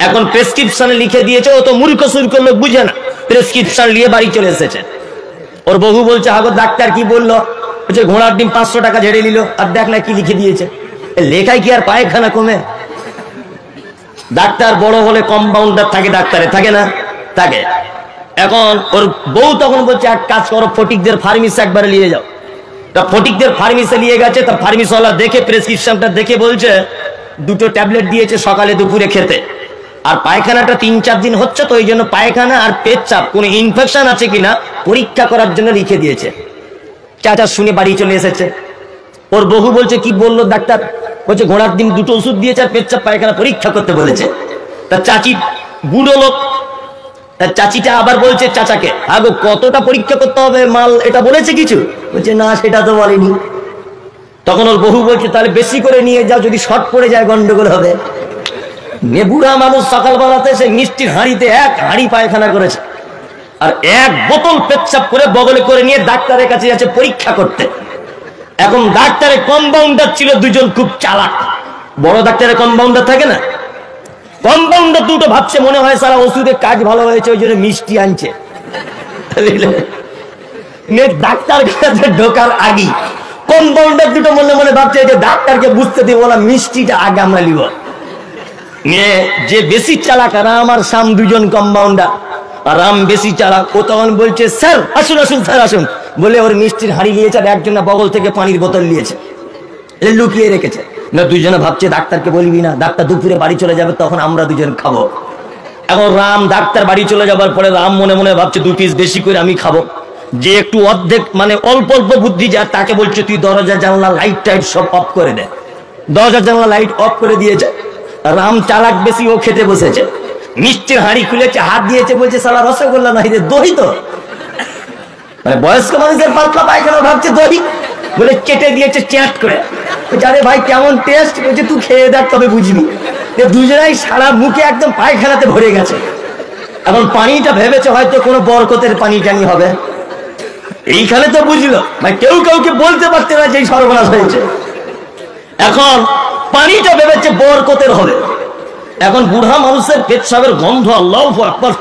এখন প্রেসক্রিপশনে লিখে দিয়েছে, ও তো মূর্খ সুর্খ লোক, বুঝে না, প্রেসক্রিপশন নিয়ে বাড়ি চলে এসেছে। ওর বহু বলছে, হাগো ডাক্তার কি বললো? বলছে ঘোড়ার ডিম 500 টাকা ঝেড়ে নিল, আর দেখ না কি লিখে দিয়েছে। লেখায় কি আর পায়খানা কমে? ডাক্তার বড় হলে কম্পাউন্ডার থাকে, ডাক্তারে থাকে না? থাকে। এখন ওর বউ তখন বলছে, এক কাজ করো, ফটিকদের ফার্মেসি একবারে নিয়ে যাও। তা ফটিকদের ফার্মেসি নিয়ে গেছে। তা ফার্মেসিওয়ালা দেখে প্রেসক্রিপশনটা দেখে বলছে 2টো ট্যাবলেট দিয়েছে সকালে দুপুরে খেতে, আর পায়খানাটা 3-4 দিন হচ্ছে, তো এই জন্য পায়খানা আর পেচ্ছাপ কোনো ইনফেকশন আছে কিনা পরীক্ষা করার জন্য লিখে দিয়েছে। চাচা শুনে বাড়ি চলে এসেছে। ওর বহু বলছে, কি বললো ডাক্তার? বলছে ঘোড়ার ডিম 2টো ওষুধ দিয়েছে আর পেচ্ছাপ পায়খানা পরীক্ষা করতে বলেছে। তা চাচি বুড়ো লোক, তার চাচিটা আবার বলছে চাচাকে, আগো কতটা পরীক্ষা করতে হবে মাল, এটা বলেছে কিছু? বলছে না, সেটা তো বলেনি। তখন ওর বহু বলছে, তাহলে বেশি করে নিয়ে যাও, যদি শর্ট পড়ে যায় গন্ডগোল হবে। বুড়া মানুষ সকালবেলাতে সে মিষ্টির হাঁড়িতে 1 হাঁড়ি পায়খানা করেছে, আর 1 বোতল পেচ্ছাপ করে বগলে করে নিয়ে ডাক্তারের কাছে যাচ্ছে পরীক্ষা করতে। এখন ডাক্তারের কম্পাউন্ডার ছিল 2জন খুব চালাক। বড় ডাক্তারের কম্পাউন্ডার থাকে না, কম্পাউন্ডার দুটো ভাবছে মনে হয় সারা ওষুধের কাজ ভালো হয়েছে, ওই জন্য মিষ্টি আনছে। ডাক্তার কাছে ঢোকার আগে কম্পাউন্ডার দুটো মনে মনে ভাবছে যে ডাক্তারকে বুঝতে দিব না, মিষ্টিটা আগে আমরা নিব। যে বেশি চালাক রাম আর শাম, 2জন কম্পাউন্ডার। রাম বেশি চালাক, ও তখন বলছে, স্যার আসুন আসুন স্যার আসুন, বলে ওর মিষ্টির হাঁড়ি নিয়েছে, আর একজন বগল থেকে পানির বোতল নিয়েছে, লুকিয়ে রেখেছে। না 2জনে ভাবছে ডাক্তারকে বলবি না, ডাক্তার দুপুরে বাড়ি চলে যাবে, তখন আমরা 2জন খাবো। এখন রাম ডাক্তার বাড়ি চলে যাবার পরে রাম মনে মনে ভাবছে 2 পিস বেশি করে আমি খাবো। যে একটু অর্ধেক মানে অল্প অল্প বুদ্ধি যা, তাকে বলছে তুই দরজা জানলা লাইট টাইট সব অফ করে দে। দরজা জানলা লাইট অফ করে দিয়েছে। রাম চালাক বেশি, ও খেতে বসেছে, মিষ্টির হাঁড়ি খুলেছে, হাত দিয়েছে, বলছে সালা রসগোল্লা নাই রে, দই তো। মানে বয়স্ক মানুষের পাতলা পায়খানা ভাবছে দই, বলে কেটে দিয়েছে চ্যাট করে। আরে ভাই কেমন টেস্ট, বলছে তুই খেয়ে দেখ তবে বুঝবি। দুজনাই সারা মুখে একদম পায়খানাতে ভরে গেছে। এখন পানিটা ভেবেছে হয়তো কোনো বরকতের পানি টানি হবে, এইখানে তো বুঝলো ভাই কেউ কাউকে বলতে পারতে না যে সর্বনাশ হয়েছে। এখন পানিটা ভেবেছে বরকতের হবে। এখন বুড়া মানুষের পেচ্ছাবের গন্ধ, আল্লাহু আকবার,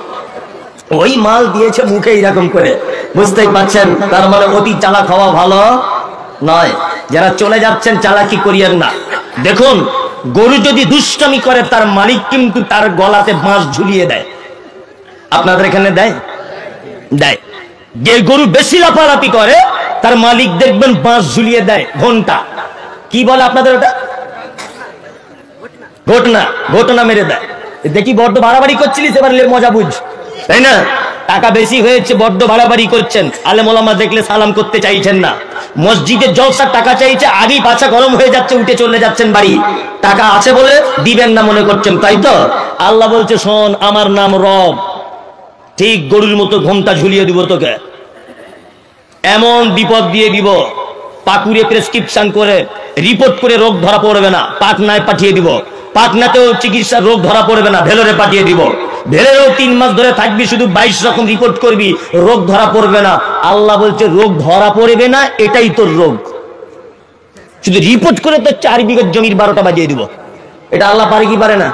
ওই মাল দিয়েছে মুখে এইরকম করে, বুঝতেই পারছেন। তার মানে অতি চালাক হওয়া ভালো নয়। যারা চলে যাচ্ছেন চালাকি করিয়েন না। দেখুন, গরু যদি দুষ্টামি করে তার মালিক কিন্তু তার গলাতে বাঁশ ঝুলিয়ে দেয়। আপনাদের এখানে দেয়? দেয়। যে গরু বেশি লাফালাফি করে তার মালিক দেখবেন বাঁশ ঝুলিয়ে দেয়, ঘন্টা কি বলে আপনাদের ওটা? ঘটনা, ঘটনা মেরে দেয়। দেখি বড্ড বাড়াবাড়ি করছিলিস, এবার মজা বুঝ, তাই না? টাকা বেশি হয়েছে, বড্ড বাড়াবাড়ি করছেন। আলেম ওলামা দেখলে সালাম করতে চাইছেন না। মসজিদের জলসার টাকা চাইছে, আগেই পাছা গরম হয়ে যাচ্ছে, উঠে চলে যাচ্ছেন বাড়ি। টাকা আছে বলে দিবেন না মনে করছেন, তাই তো? আল্লাহ বলছে শোন, আমার নাম রব, ঠিক গরুর মতো ঘোমটা ঝুলিয়ে দিব তোকে, এমন বিপদ দিয়ে দিব, পাকুড়ে প্রেসক্রিপশন করে রিপোর্ট করে রোগ ধরা পড়বে না, পাটনায় পাঠিয়ে দিব, পাটনাতেও চিকিৎসার রোগ ধরা পড়বে না, ভেলোরে পাঠিয়ে দিব, ভেলোরেও 3 মাস ধরে থাকবি, শুধু 22 রকম রিপোর্ট করবি, রোগ ধরা পড়বে না। আল্লাহ বলছে রোগ ধরা পড়বে না, এটাই তোর রোগ। শুধু রিপোর্ট করে তো 4 বিঘা জমির 12টা বাজিয়ে দিব। এটা আল্লাহ পারে কি পারে না?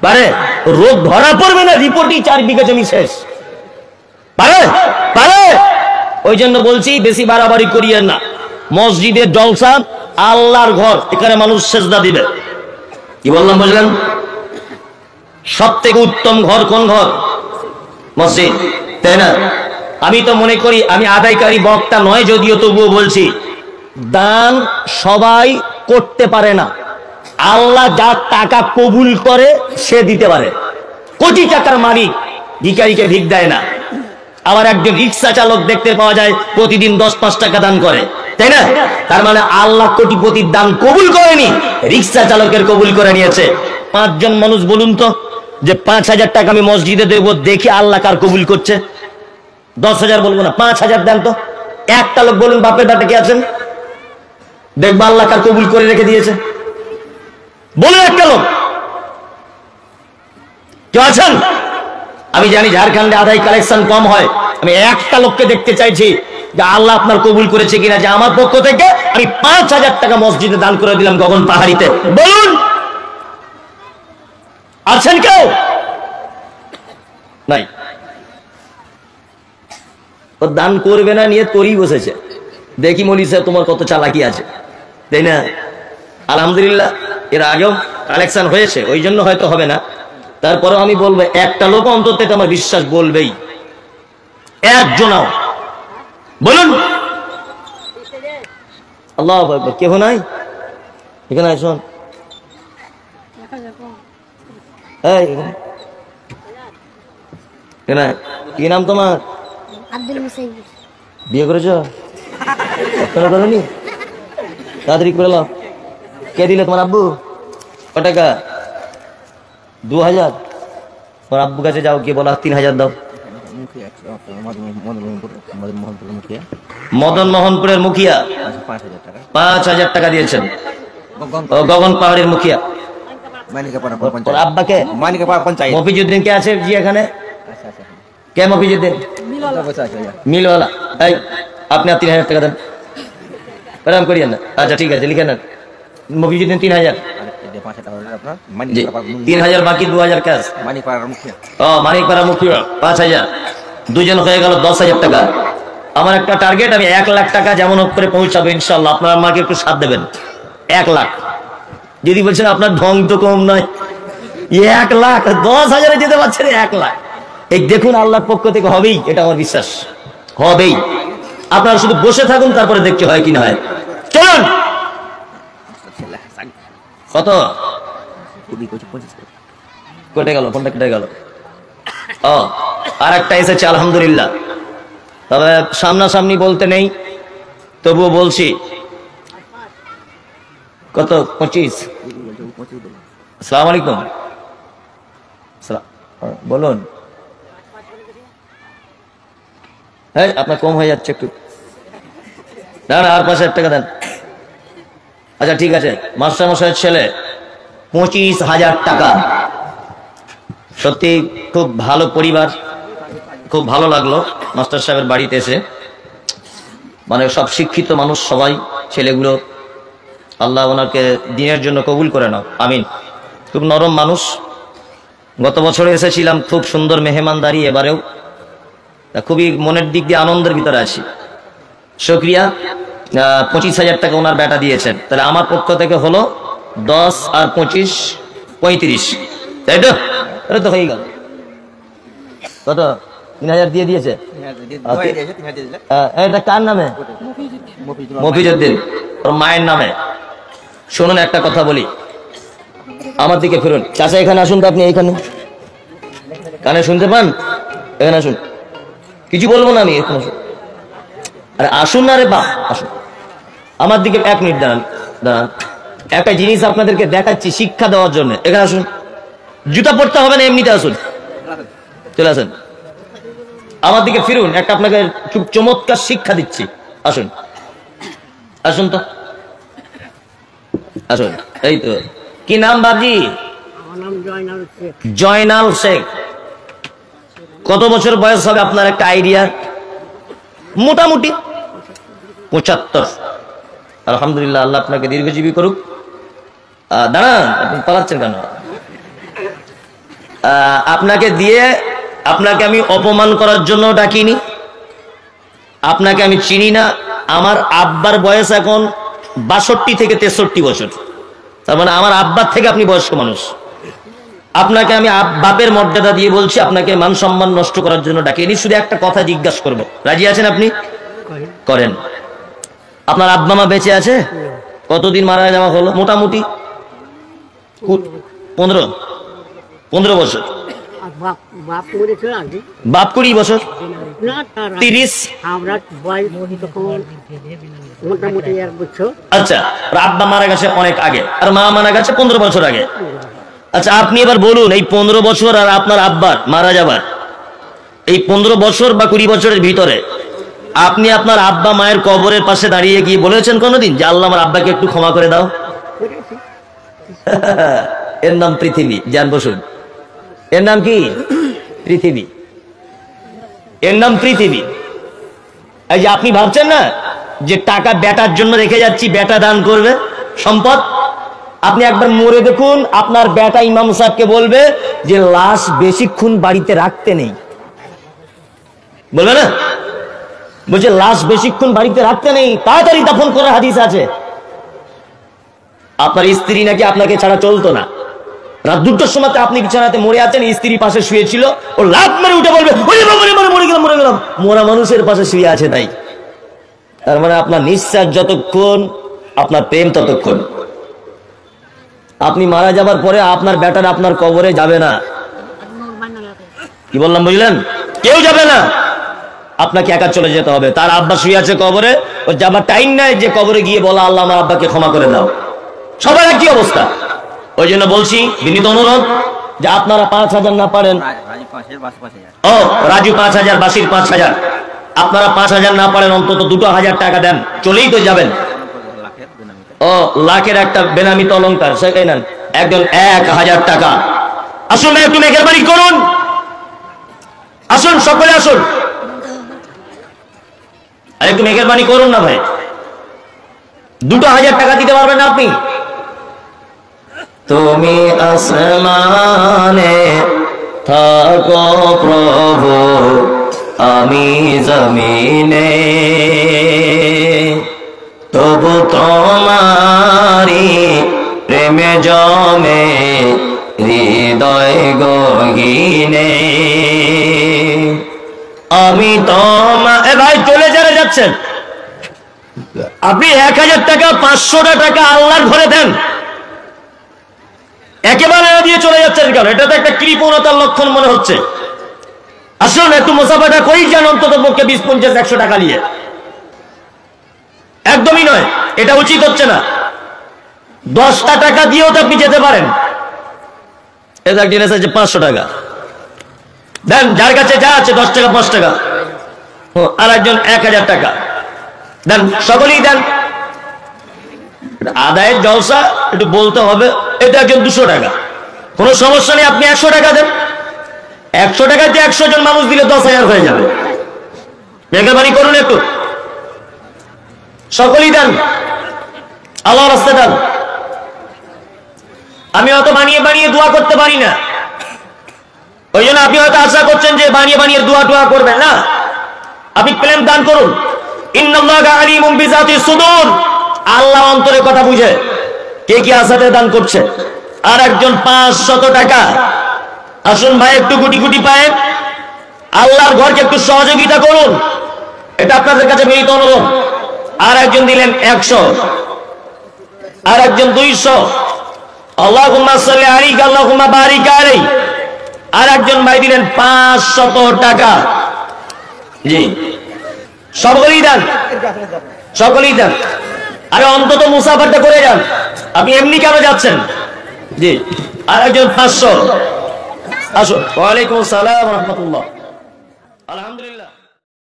পারে। রোগ ধরা পড়বে না, রিপোর্টই 4 বিঘা জমি শেষ। পারে? পারে। ওই জন্য বলছি বেশি বাড়াবাড়ি করিয়েন না। মসজিদের জলসা আল্লাহর ঘর, এখানে মানুষ সেজদা দিবে। কি বললাম বুঝলেন? সব থেকে উত্তম ঘর কোন ঘর? মসজিদ, তাই না? আমি তো মনে করি, আমি আদায়কারী বক্তা নয় যদিও, তবুও বলছি, দান সবাই করতে পারে না। আল্লাহ যার টাকা কবুল করে সে দিতে পারে। কোটি টাকার মালিক ভিখারিকে ভিক দেয় না। আবার একজন রিক্সা চালক দেখতে পাওয়া যায় প্রতিদিন 10-5 টাকা দান করে, তাই না? তার মানে আল্লাহ কোটিপতির দান কবুল করেনি, রিক্সা চালকের কবুল করে নিয়েছে। 5 জন মানুষ বলুন তো, যে 5000 টাকা আমি মসজিদে দেবো, দেখি আল্লাহ কার কবুল করছে। 10,000 বলবো না, 5000 দেন তো। একটা লোক বলুন বাপের বাটে কে আছেন, দেখবো আল্লাহ কার কবুল করে রেখে দিয়েছে। বলুন একটা লোক, কেউ আছেন? আমি জানি ঝাড়খণ্ডে আদায় কালেকশন কম হয়, আমি একটা লোককে দেখতে চাইছি যে আল্লাহ আপনার কবুল করেছে কিনা, যে আমার পক্ষ থেকে আমি 5000 টাকা মসজিদে দান করে দিলাম গগন পাহাড়িতে। বলুন, আছেন কেউ? নাই। ও দান করবে না নিয়ে তোরই বসেছে। দেখি মলি সাহেব তোমার কত চালাকি আছে, তাই না? আলহামদুলিল্লাহ এর আগেও কালেকশন হয়েছে, ওই জন্য হয়তো হবে না। তারপরেও আমি বলবো একটা লোক অন্তত আমার বিশ্বাস বলবেই, একজনও। বলুন আল্লাহু আকবার। কেউ নাই এখানে? শোন, কি নাম তোমার? আব্দুল মুসাইব। বিয়ে করেছো? এখনো করোনি? তাড়াতাড়ি করে নাও। কে দিলে তোমার আব্বু? ক টাকা? 2000। তোমার আব্বু কাছে যাও, গিয়ে বলো 3000 দাও। মদন মোহনপুরের মুখিয়া 5000 টাকা দিয়েছেন। গগন পাহাড়ের মুখিয়া। আব্বাকে মফিজুদ্দিন কে আছে জি এখানে? কে মফিজুদ্দিন? মিলওয়ালা। এই আপনি 3000 টাকা দেন, প্রেম করিয়েন না। আচ্ছা ঠিক আছে, লিখে নেন। মফিজুদ্দিন 3000, 3000 বাকি 2000 ক্যাশ। ও মানিকপাড়া মুখিয়া 5000, দুজন হয়ে গেল 10,000 টাকা। আমার একটা টার্গেট, আমি 1 লাখ টাকা যেমন হোক করে পৌঁছাবো ইনশাল্লাহ। আপনার আমাকে একটু সাথ দেবেন। 1 লাখ। যদি বলছেন আপনার ঢং তো কম নয়, 1 লাখ 10,000-এ যেতে পারছেন, 1 লাখ। এই দেখুন আল্লাহর পক্ষ থেকে হবেই, এটা আমার বিশ্বাস, হবেই। আপনারা শুধু বসে থাকুন, তারপরে দেখতে হয় কিনা হয়। চলুন। কত কেটে গেল? কোনটা কেটে গেল? ও আর একটা এসেছে আলহামদুলিল্লাহ। তবে সামনাসামনি বলতে নেই, তবুও বলছি। কত? 25। আসসালামু আলাইকুম। বলুন। হ্যাঁ, আপনার কম হয়ে যাচ্ছে একটু। না না, আর 5,000 টাকা দেন। আচ্ছা ঠিক আছে, মাস্টার মশাইয়ের ছেলে 25,000 টাকা। সত্যি খুব ভালো পরিবার, খুব ভালো লাগলো মাস্টার সাহেবের বাড়িতে এসে। মানে সব শিক্ষিত মানুষ, সবাই ছেলেগুলো। আল্লাহ ওনাকে দিনের জন্য কবুল করে নাও, আমিন। খুব নরম মানুষ। গত বছরে এসেছিলাম, খুব সুন্দর মেহমানদারি, এবারেও খুবই মনের দিক দিয়ে আনন্দের ভিতরে আছি। শুকরিয়া। 25,000 টাকা ওনার বেটা দিয়েছেন, তাহলে আমার পক্ষ থেকে হলো 10 আর 25 35, তাই তো? এটা তো হয়ে গেল। কত? 3,000 দিয়ে দিয়েছে। এটা কার নামে? মফিজউদ্দিন, ওর মায়ের নামে। শুনুন একটা কথা বলি, আমার দিকে ফিরুন। চাচা এখানে আসুন তো, আপনি এইখানে কানে শুনতে পান? এখানে আসুন, কিছু বলবো না আমি, এখানে আসুন। আরে আসুন না রে বাপ, আসুন আমার দিকে। 1 মিনিট দাঁড়ান, দাঁড়ান। একটা জিনিস আপনাদেরকে দেখাচ্ছি শিক্ষা দেওয়ার জন্য। এখানে আসুন, জুতা পড়তে হবে না, এমনিতে আসুন, চলে আসুন। আমার দিকে ফিরুন, একটা আপনাকে খুব চমৎকার শিক্ষা দিচ্ছি। আসুন, আসুন তো, আসুন। এই তো, কি নাম বাবজি? জয়নাল শেখ। কত বছর বয়স হবে আপনার একটা আইডিয়া? মোটামুটি 75। আলহামদুলিল্লাহ, আল্লাহ আপনাকে দীর্ঘজীবী করুক। দাঁড়ান, আপনি পালাচ্ছেন কেন? আপনাকে দিয়ে, আপনাকে আমি অপমান করার জন্য ডাকিনি। আপনাকে আমি চিনি না। আমার আব্বার বয়স এখন 62 থেকে 63 বছর। তার মানে আমার আব্বার থেকে আপনি বয়স্ক মানুষ। আপনাকে আমি বাপের মর্যাদা দিয়ে বলছি, আপনাকে মান সম্মান নষ্ট করার জন্য ডাকিনি। শুধু একটা কথা জিজ্ঞাসা করব, রাজি আছেন আপনি? করেন। আপনার আব্বা মা বেঁচে আছে? কতদিন মারা যাওয়া হলো? মোটামুটি 15 বছর। বাপ 20 বছর, 30। আচ্ছা, আব্বা মারা গেছে অনেক আগে, আর মা মারা গেছে 15 বছর আগে। আচ্ছা, আপনি এবার বলুন, এই 15 বছর আর আপনার আব্বার মারা যাবার এই 15 বছর বা 20 বছরের ভিতরে আপনি আপনার আব্বা মায়ের কবরের পাশে দাঁড়িয়ে গিয়ে বলেছেন কোনোদিন যে আল্লাহ আমার আব্বাকে একটু ক্ষমা করে দাও? এর নাম পৃথিবী। জান বসুন। এর নাম কি? পৃথিবী। এর নাম পৃথিবী। এই যে আপনি ভাবছেন না যে টাকা বেটার জন্য রেখে যাচ্ছি, বেটা দান করবে সম্পদ, আপনি একবার মরে দেখুন, আপনার বেটা ইমাম সাহেবকে বলবে যে লাশ বেশিক্ষণ বাড়িতে রাখতে নেই। বলবে না? বলছে লাশ বেশিক্ষণ বাড়িতে রাখতে নেই, তাড়াতাড়ি দাফন করার হাদিস আছে। আপনার স্ত্রী নাকি আপনাকে ছাড়া চলতো না। রাত 2টার সময় আপনি বিছানাতে মরে আছেন, স্ত্রী পাশে শুয়েছিল, ও লাফ মেরে উঠে বলবে মরে গেলাম। মরা মানুষের পাশে শুয়ে আছে তাই। তার মানে আপনার নিঃশ্বাস যতক্ষণ, আপনার প্রেম ততক্ষণ। আপনি মারা যাবার পরে আপনার বেটার আপনার কবরে যাবে না। কি বললাম বুঝলেন? কেউ যাবে না, আপনাকে একা চলে যেতে হবে। তার আব্বা শুয়ে আছে কবরে, ও যাবার টাইম নাই যে কবরে গিয়ে বলা আল্লাহ আমার আব্বাকে ক্ষমা করে দাও। সবার একই অবস্থা। ওই জন্য বলছি, বিনীত অনুরোধ যে আপনারা 5,000 না পারেন, ও রাজু 5,000, বাসির 5,000, আপনারা 5,000 না পারেন অন্তত 2,000 টাকা দেন, চলেই তো যাবেন। ও লাখের একটা বেনামিত অলংকার, সেটাই নেন, একজন 1,000 টাকা। আসুন একটু মেহেরবানি করুন, আসুন সকলে আসুন, আর একটু মেহেরবানি করুন না ভাই। 2,000 টাকা দিতে পারবেন না আপনি? তুমি আসমানে থাকো প্রভু, আমি জমিনে, তবু তোমারি প্রেমে জমে হৃদয় গহীনে। আমি এ ভাই চলে যাচ্ছেন আপনি 1,000 টাকা, 500 টাকা আল্লাহর ঘরে দেন, একেবারে দিয়ে চলে যাচ্ছেন কেন? এটা তো একটা কৃপণতার লক্ষণ মনে হচ্ছে। আসুন আসুন একটু মুসাফাটা করেই যান, অন্তত পক্ষে 20, 50, 100 টাকা নিয়ে। একদমই নয়, এটা উচিত হচ্ছে না। 10টা টাকা দিয়েও তো আপনি যেতে পারেন। এটা জিনিস আছে 500 টাকা দেন, যার কাছে যা আছে 10 টাকা 5 টাকা, আর একজন 1000 টাকা দেন, সকলেই দেন। আদায়ের জলসা একটু বলতে হবে। এটা একজন 200 টাকা, কোনো সমস্যা নেই, আপনি 100 টাকা দেন। 100 টাকাতে 100 জন মানুষ দিলে 10,000 হয়ে যাবে। মেহরবানি করুন একটু, সকলেই দেন, আল্লাহর রাস্তায় দেন। আমি হয়তো বানিয়ে বানিয়ে দোয়া করতে পারি না, ওই জন্য আপনি হয়তো আশা করছেন যে বানিয়ে বানিয়ে দোয়া টোয়া করবেন না। আপনি প্রেম দান করুন। ইন্নাল্লাহা আলিমুম বিযাতিস সুদূর, আল্লাহ অন্তরের কথা বুঝে কে কি আশাতে দান করছে। আর একজন 500 টাকা, আসুন ভাই একটু গুটি গুটি পায় আল্লাহর ঘরকে একটু সহযোগিতা করুন, এটা আপনাদের কাছে বিনীত অনুরোধ। আর একজন দিলেন 100, আর একজন 200, আল্লাহুম্মা সাল্লি আলাইহি আল্লাহুম্মা বারিক আলাইহি। আর একজন ভাই দিলেন 500 টাকা। জি, সকলেই দেন, সকলেই দেন। আরে অন্তত মুসাফারটা করে যান, আপনি এমনি কেন যাচ্ছেন? জি, আর একজন 500। আসুন। ওয়ালাইকুম আসসালাম ওয়া রাহমাতুল্লাহ। আলহামদুলিল্লাহ।